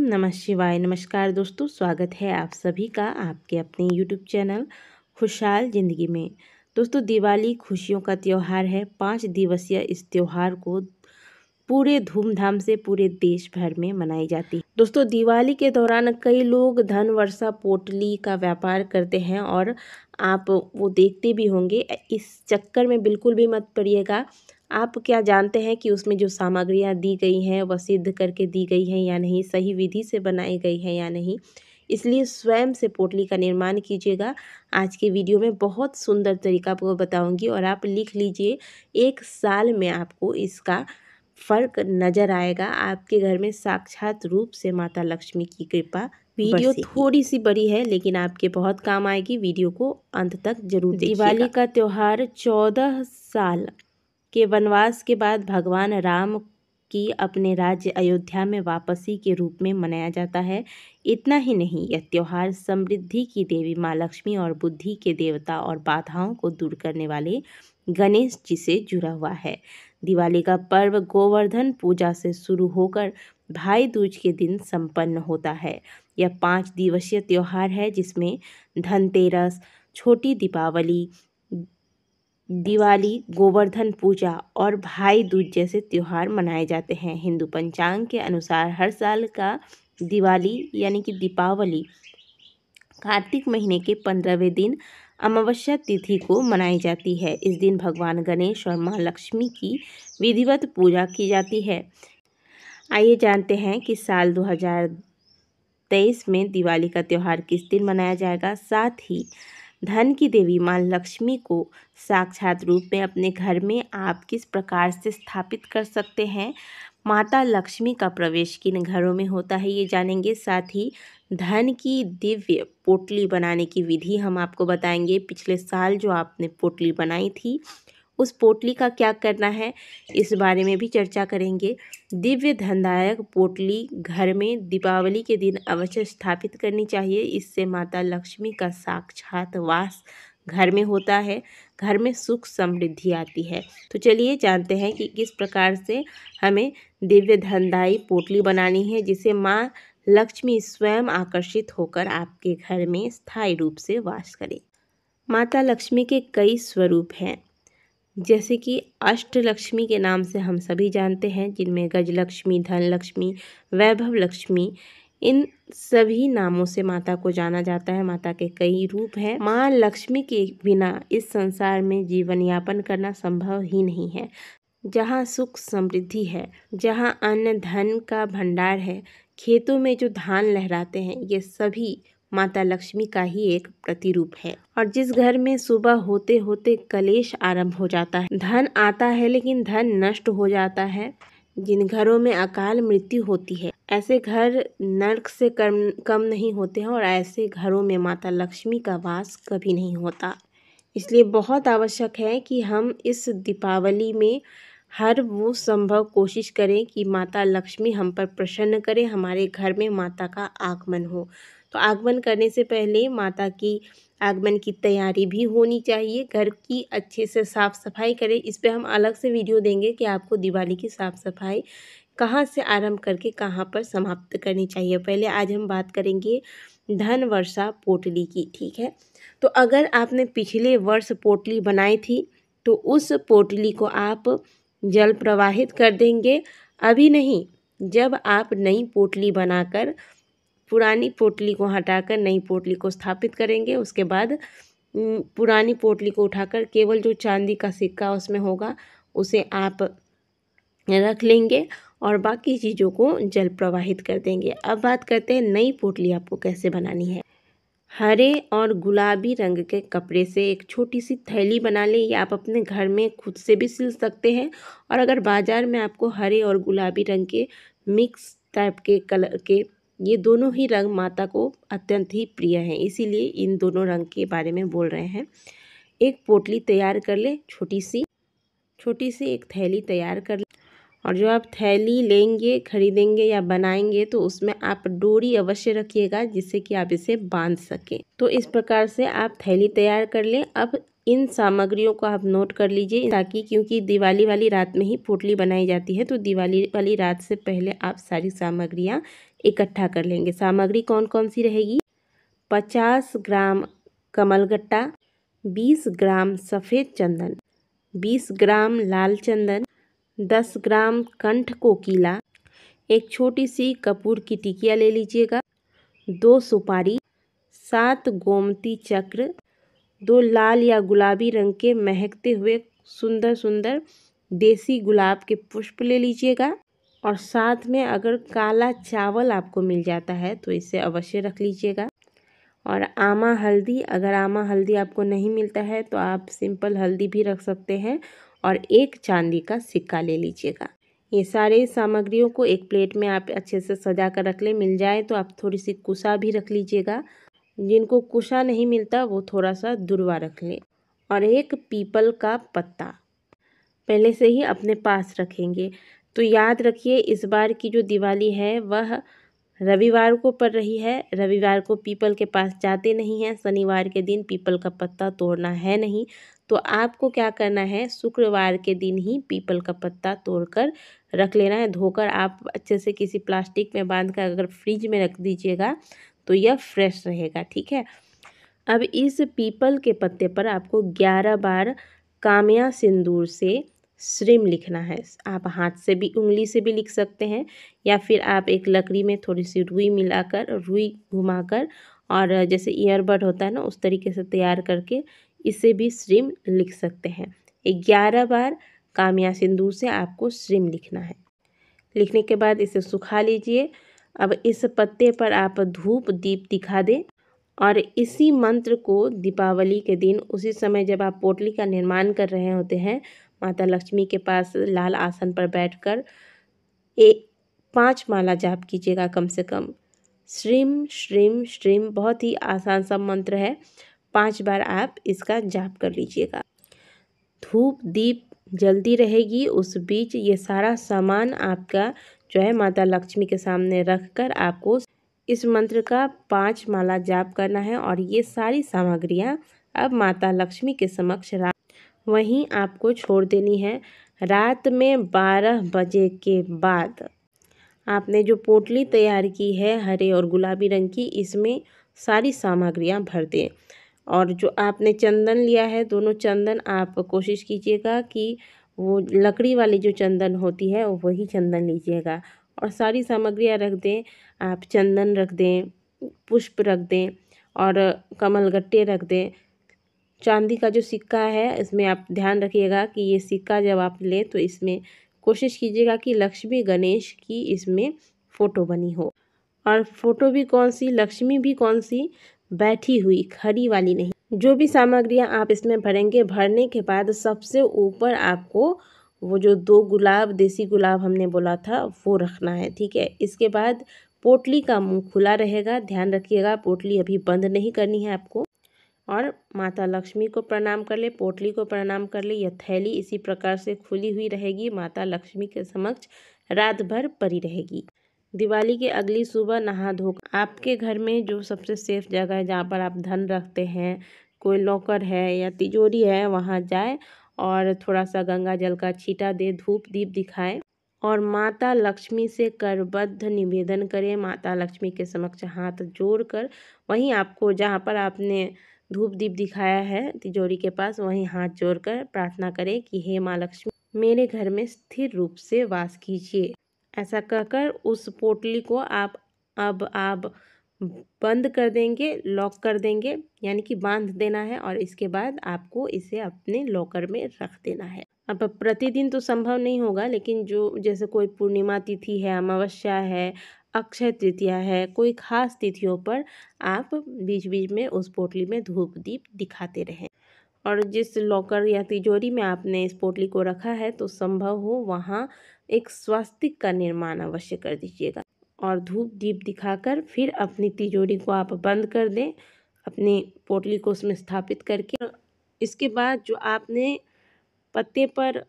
नमः शिवाय। नमस्कार दोस्तों, स्वागत है आप सभी का आपके अपने यूट्यूब चैनल खुशहाल ज़िंदगी में। दोस्तों, दिवाली खुशियों का त्यौहार है। 5 दिवसीय इस त्यौहार को पूरे धूमधाम से पूरे देश भर में मनाई जाती है। दोस्तों, दिवाली के दौरान कई लोग धन वर्षा पोटली का व्यापार करते हैं और आप वो देखते भी होंगे। इस चक्कर में बिल्कुल भी मत पड़िएगा। आप क्या जानते हैं कि उसमें जो सामग्रियां दी गई हैं वह सिद्ध करके दी गई हैं या नहीं, सही विधि से बनाई गई है या नहीं। इसलिए स्वयं से पोटली का निर्माण कीजिएगा। आज के वीडियो में बहुत सुंदर तरीका आपको बताऊंगी और आप लिख लीजिए, 1 साल में आपको इसका फ़र्क नज़र आएगा। आपके घर में साक्षात रूप से माता लक्ष्मी की कृपा वीडियो थोड़ी सी बड़ी है लेकिन आपके बहुत काम आएगी। वीडियो को अंत तक जरूर देखिएगा। दिवाली का त्यौहार 14 साल के वनवास के बाद भगवान राम की अपने राज्य अयोध्या में वापसी के रूप में मनाया जाता है। इतना ही नहीं, यह त्यौहार समृद्धि की देवी माँ लक्ष्मी और बुद्धि के देवता और बाधाओं को दूर करने वाले गणेश जी से जुड़ा हुआ है। दिवाली का पर्व गोवर्धन पूजा से शुरू होकर भाई दूज के दिन संपन्न होता है। यह 5 दिवसीय त्यौहार है जिसमें धनतेरस, छोटी दीपावली, दिवाली, गोवर्धन पूजा और भाई दूज जैसे त्यौहार मनाए जाते हैं। हिंदू पंचांग के अनुसार हर साल का दिवाली यानी कि दीपावली कार्तिक महीने के 15वें दिन अमावस्या तिथि को मनाई जाती है। इस दिन भगवान गणेश और माँ लक्ष्मी की विधिवत पूजा की जाती है। आइए जानते हैं कि साल 2023 में दिवाली का त्यौहार किस दिन मनाया जाएगा। साथ ही धन की देवी माँ लक्ष्मी को साक्षात रूप में अपने घर में आप किस प्रकार से स्थापित कर सकते हैं। माता लक्ष्मी का प्रवेश किन घरों में होता है ये जानेंगे। साथ ही धन की दिव्य पोटली बनाने की विधि हम आपको बताएंगे। पिछले साल जो आपने पोटली बनाई थी उस पोटली का क्या करना है, इस बारे में भी चर्चा करेंगे। दिव्य धनदायक पोटली घर में दीपावली के दिन अवश्य स्थापित करनी चाहिए। इससे माता लक्ष्मी का साक्षात वास घर में होता है, घर में सुख समृद्धि आती है। तो चलिए जानते हैं कि किस प्रकार से हमें दिव्य धनदायी पोटली बनानी है जिसे माँ लक्ष्मी स्वयं आकर्षित होकर आपके घर में स्थायी रूप से वास करे। माता लक्ष्मी के कई स्वरूप हैं, जैसे कि अष्टलक्ष्मी के नाम से हम सभी जानते हैं, जिनमें गजलक्ष्मी, धनलक्ष्मी, वैभव लक्ष्मी, इन सभी नामों से माता को जाना जाता है। माता के कई रूप हैं। माँ लक्ष्मी के बिना इस संसार में जीवन यापन करना संभव ही नहीं है। जहाँ सुख समृद्धि है, जहाँ अन्न धन का भंडार है, खेतों में जो धान लहराते हैं, ये सभी माता लक्ष्मी का ही एक प्रतिरूप है। और जिस घर में सुबह होते होते कलेश आरंभ हो जाता है, धन आता है लेकिन धन नष्ट हो जाता है, जिन घरों में अकाल मृत्यु होती है, ऐसे घर नरक से कम नहीं होते हैं और ऐसे घरों में माता लक्ष्मी का वास कभी नहीं होता। इसलिए बहुत आवश्यक है कि हम इस दीपावली में हर वो संभव कोशिश करें कि माता लक्ष्मी हम पर प्रसन्न करें, हमारे घर में माता का आगमन हो। तो आगमन करने से पहले माता की आगमन की तैयारी भी होनी चाहिए। घर की अच्छे से साफ़ सफाई करें। इस पे हम अलग से वीडियो देंगे कि आपको दिवाली की साफ़ सफाई कहाँ से आरंभ करके कहाँ पर समाप्त करनी चाहिए। पहले आज हम बात करेंगे धन वर्षा पोटली की, ठीक है। तो अगर आपने पिछले वर्ष पोटली बनाई थी तो उस पोटली को आप जल प्रवाहित कर देंगे। अभी नहीं, जब आप नई पोटली बनाकर पुरानी पोटली को हटाकर नई पोटली को स्थापित करेंगे, उसके बाद पुरानी पोटली को उठाकर केवल जो चांदी का सिक्का उसमें होगा उसे आप रख लेंगे और बाकी चीज़ों को जल प्रवाहित कर देंगे। अब बात करते हैं नई पोटली आपको कैसे बनानी है। हरे और गुलाबी रंग के कपड़े से एक छोटी सी थैली बना लें, या आप अपने घर में खुद से भी सिल सकते हैं। और अगर बाज़ार में आपको हरे और गुलाबी रंग के मिक्स टाइप के कलर के, ये दोनों ही रंग माता को अत्यंत ही प्रिय हैं, इसीलिए इन दोनों रंग के बारे में बोल रहे हैं। एक पोटली तैयार कर ले, छोटी सी एक थैली तैयार कर ले। और जो आप थैली लेंगे, खरीदेंगे या बनाएंगे तो उसमें आप डोरी अवश्य रखिएगा जिससे कि आप इसे बांध सकें। तो इस प्रकार से आप थैली तैयार कर लें। अब इन सामग्रियों को आप नोट कर लीजिए, ताकि क्योंकि दिवाली वाली रात में ही पोटली बनाई जाती है, तो दिवाली वाली रात से पहले आप सारी सामग्रियां इकट्ठा कर लेंगे। सामग्री कौन कौन सी रहेगी? 50 ग्राम कमलगट्टा, 20 ग्राम सफ़ेद चंदन, 20 ग्राम लाल चंदन, 10 ग्राम कंठ कोकीला, एक छोटी सी कपूर की टिकिया ले लीजिएगा, 2 सुपारी, 7 गोमती चक्र, 2 लाल या गुलाबी रंग के महकते हुए सुंदर सुंदर देसी गुलाब के पुष्प ले लीजिएगा। और साथ में अगर काला चावल आपको मिल जाता है तो इसे अवश्य रख लीजिएगा। और आमा हल्दी, अगर आमा हल्दी आपको नहीं मिलता है तो आप सिंपल हल्दी भी रख सकते हैं। और एक चांदी का सिक्का ले लीजिएगा। ये सारे सामग्रियों को एक प्लेट में आप अच्छे से सजा कर रख लें। मिल जाए तो आप थोड़ी सी कुसा भी रख लीजिएगा। जिनको कुशा नहीं मिलता वो थोड़ा सा दुर्वा रख लें। और एक पीपल का पत्ता पहले से ही अपने पास रखेंगे। तो याद रखिए, इस बार की जो दिवाली है वह रविवार को पड़ रही है। रविवार को पीपल के पास जाते नहीं हैं, शनिवार के दिन पीपल का पत्ता तोड़ना है नहीं। तो आपको क्या करना है, शुक्रवार के दिन ही पीपल का पत्ता तोड़कर रख लेना है। धोकर आप अच्छे से किसी प्लास्टिक में बांध कर अगर फ्रिज में रख दीजिएगा तो यह फ्रेश रहेगा। ठीक है। अब इस पीपल के पत्ते पर आपको 11 बार कामया सिंदूर से श्रीम लिखना है। आप हाथ से भी, उंगली से भी लिख सकते हैं, या फिर आप एक लकड़ी में थोड़ी सी रुई मिलाकर, रुई घुमाकर, और जैसे ईयरबड होता है ना उस तरीके से तैयार करके इसे भी श्रीम लिख सकते हैं। 11 बार कामया सिंदूर से आपको श्रीम लिखना है। लिखने के बाद इसे सुखा लीजिए। अब इस पत्ते पर आप धूप दीप दिखा दें। और इसी मंत्र को दीपावली के दिन, उसी समय जब आप पोटली का निर्माण कर रहे होते हैं, माता लक्ष्मी के पास लाल आसन पर बैठकर 5 माला जाप कीजिएगा कम से कम। श्रीम श्रीम श्रीम, बहुत ही आसान सा मंत्र है। 5 बार आप इसका जाप कर लीजिएगा। धूप दीप जलती रहेगी, उस बीच ये सारा सामान आपका जो है माता लक्ष्मी के सामने रखकर आपको इस मंत्र का 5 माला जाप करना है। और ये सारी सामग्रियाँ अब माता लक्ष्मी के समक्ष वहीं आपको छोड़ देनी है। रात में 12 बजे के बाद आपने जो पोटली तैयार की है हरे और गुलाबी रंग की, इसमें सारी सामग्रियां भर दें। और जो आपने चंदन लिया है, दोनों चंदन आप कोशिश कीजिएगा कि वो लकड़ी वाली जो चंदन होती है वही चंदन लीजिएगा। और सारी सामग्रियां रख दें। आप चंदन रख दें, पुष्प रख दें, और कमलगट्टे रख दें। चांदी का जो सिक्का है इसमें आप ध्यान रखिएगा कि ये सिक्का जब आप लें तो इसमें कोशिश कीजिएगा कि लक्ष्मी गणेश की इसमें फ़ोटो बनी हो। और फ़ोटो भी कौन सी, लक्ष्मी भी कौन सी, बैठी हुई, खड़ी वाली नहीं। जो भी सामग्रियां आप इसमें भरेंगे, भरने के बाद सबसे ऊपर आपको वो जो 2 गुलाब, देसी गुलाब हमने बोला था, वो रखना है। ठीक है। इसके बाद पोटली का मुंह खुला रहेगा। ध्यान रखिएगा, पोटली अभी बंद नहीं करनी है आपको। और माता लक्ष्मी को प्रणाम कर ले, पोटली को प्रणाम कर ले। यह थैली इसी प्रकार से खुली हुई रहेगी, माता लक्ष्मी के समक्ष रात भर पड़ी रहेगी। दिवाली के अगली सुबह नहा धो आपके घर में जो सबसे सेफ जगह है, जहाँ पर आप धन रखते हैं, कोई लॉकर है या तिजोरी है, वहाँ जाए और थोड़ा सा गंगा जल का छींटा दे, धूप दीप दिखाएं और माता लक्ष्मी से करबद्ध निवेदन करें। माता लक्ष्मी के समक्ष हाथ जोड़कर, वहीं आपको जहाँ पर आपने धूप दीप दिखाया है तिजोरी के पास, वहीं हाथ जोड़कर प्रार्थना करें कि हे माँ लक्ष्मी, मेरे घर में स्थिर रूप से वास कीजिए। ऐसा कहकर उस पोटली को आप बंद कर देंगे, लॉक कर देंगे, यानी कि बांध देना है। और इसके बाद आपको इसे अपने लॉकर में रख देना है। अब प्रतिदिन तो संभव नहीं होगा, लेकिन जो जैसे कोई पूर्णिमा तिथि है, अमावस्या है, अक्षय तृतीया है, कोई खास तिथियों पर आप बीच बीच में उस पोटली में धूप दीप दिखाते रहें। और जिस लॉकर या तिजोरी में आपने इस पोटली को रखा है, तो संभव हो वहाँ एक स्वास्तिक का निर्माण अवश्य कर दीजिएगा। और धूप दीप दिखाकर फिर अपनी तिजोरी को आप बंद कर दें, अपनी पोटली को उसमें स्थापित करके। इसके बाद जो आपने पत्ते पर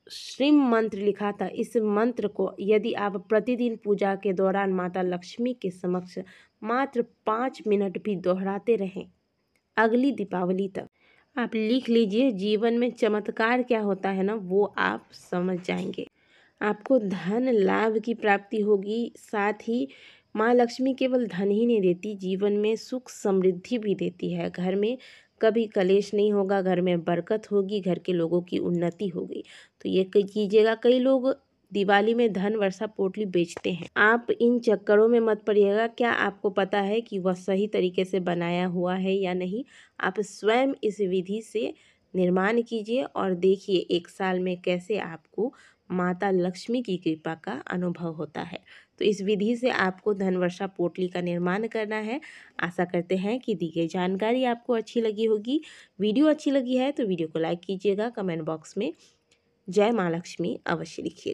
श्रीम मंत्र लिखा था, इस मंत्र को यदि आप प्रतिदिन पूजा के दौरान माता लक्ष्मी के समक्ष मात्र 5 मिनट भी दोहराते रहें, अगली दीपावली तक आप लिख लीजिए, जीवन में चमत्कार क्या होता है ना, वो आप समझ जाएंगे। आपको धन लाभ की प्राप्ति होगी, साथ ही माँ लक्ष्मी केवल धन ही नहीं देती, जीवन में सुख समृद्धि भी देती है। घर में कभी कलेश नहीं होगा, घर में बरकत होगी, घर के लोगों की उन्नति होगी। तो ये कीजिएगा। कई लोग दिवाली में धन वर्षा पोटली बेचते हैं, आप इन चक्करों में मत पड़िएगा। क्या आपको पता है कि वह सही तरीके से बनाया हुआ है या नहीं? आप स्वयं इस विधि से निर्माण कीजिए और देखिए 1 साल में कैसे आपको माता लक्ष्मी की कृपा का अनुभव होता है। तो इस विधि से आपको धन वर्षा पोटली का निर्माण करना है। आशा करते हैं कि दी गई जानकारी आपको अच्छी लगी होगी। वीडियो अच्छी लगी है तो वीडियो को लाइक कीजिएगा, कमेंट बॉक्स में जय माँ लक्ष्मी अवश्य लिखिएगा।